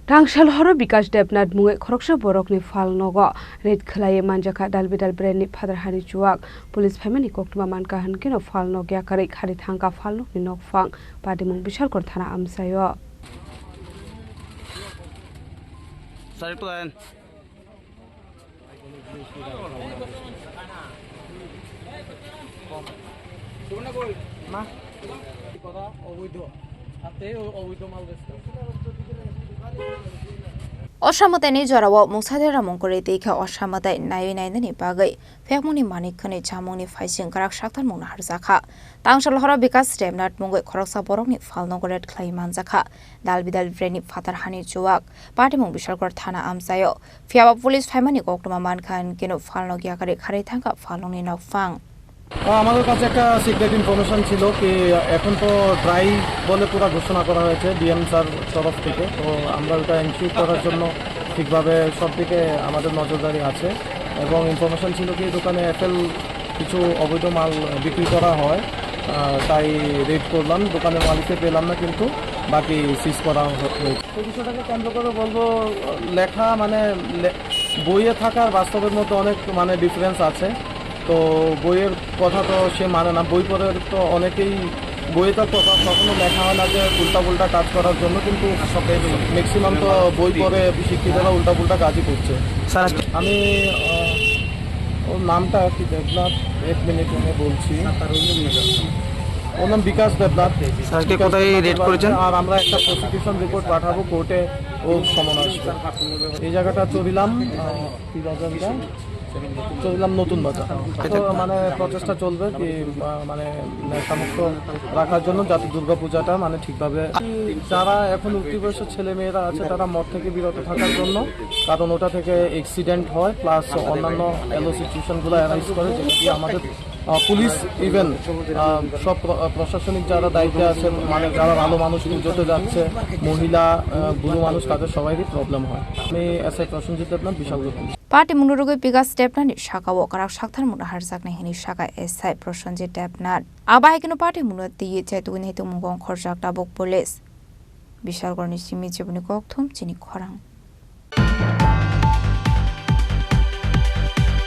Tangsal Horo Bikash Debnath Mungwi khoroksa Borokni Phalnogo Red Khlaiwi Manjakha Dalbidal Brandni Phatar Hani Chuwak Police Phaimani Koktwma Mankha Honkheno Phalnok Yakarwi Thangkha Phalnokni Nokphang Patimung Bishalgarh Thana Amchaio Oshamatani Jarawa Musadera Monkore Deka Oshamata Nayu Naini Bagai Phaimani Manikani Chamoni Faising Karak Shaktan Muna Harzakha Tangsal Horo Bikash Debnath Mungwi khoroksa Borokni Phalnogo Red Khlaiwi Manjakha Dalbidal Brandni Phatar Hani Chuwak Patimung Bishalgarh Thana Amchaio Fiaba Police Phaimani Koktwma Mankha Honkheno Phalnok Yakarwi Thangkha Phalnokni Nokphang আমাদের কাছে একটা secret information ছিল কি এখন তো dry বলে পুরো ঘোষণা করা হয়েছে ডিএম স্যার তরফ থেকে তো আমরা ওটা এনশিওর করার জন্য ঠিকভাবে সব দিকে আমাদের নজরদারি আছে এবং ইনফরমেশন ছিল কি দোকানে এফএল কিছু অবৈধ মাল বিক্রি করা হয় তাই রেড করলাম দোকানের মালিককে পেলাম না কিন্তু বাকি সিজ করা হয়েছে এই বিষয়টাকে কেন্দ্র করে বলবো লেখা মানে বইয়ে থাকার বাস্তবের মধ্যে অনেক মানে ডিফারেন্স আছে তো বইয়ের কথা তো সে মানে না বই পড়ে তো অনেকেই বইয়ে তো কখনো লেখা হয় না যে উল্টা কাজ করার জন্য কিন্তু ম্যাক্সিমাম তো বই পড়ে শিক্ষিতরা উল্টা কাজই করছে স্যার আমি ওর নামটা কি দেবনাথ এক মিনিট আমি বলছি ওর নাম বিকাশ দেবনাথ স্যারকে কোথায় রেড করেছেন আর আমরা একটা প্রসিকিউশন রিপোর্ট পাঠাবো কোর্টে ও সমন আসবে এই জায়গাটা চলিলাম কি বাজারটা চললাম নতুন বাজার মানে প্রচেষ্টা চলবে কি মানে নেশামুক্ত রাখার জন্য যাতে দুর্গাপূজাটা মানে ঠিকভাবে যারা এখন উঠতি বয়সের ছেলে মেয়েরা আছে তারা মদ থেকে বিরত থাকার জন্য কারণ ওটা থেকে অ্যাক্সিডেন্ট হয় প্লাস অন্যান্য এলো সিচুয়েশনগুলো অ্যারাইজ করে যেটা দিয়ে আমাদের পুলিশ ইভেন সব প্রশাসনিক যারা দায়িত্বে আছে মানে যারা ভালো মানুষ পুজোতে যাচ্ছে মহিলা বুড়ো মানুষ তাদের সবাইরই প্রবলেম হয় আমি SI Prosenjit Debnath Bishalgarh Patimung Bikash Debnath Shakawo Karak Shaktan Muna Harzakna Hini Shaka SI Prosenjit Debnath Abaikino Patimung Tiye Chaitun Hetumung Khoroksa Tabuk Police Bishalgarh Chini Chini Koktwma Chini Khorang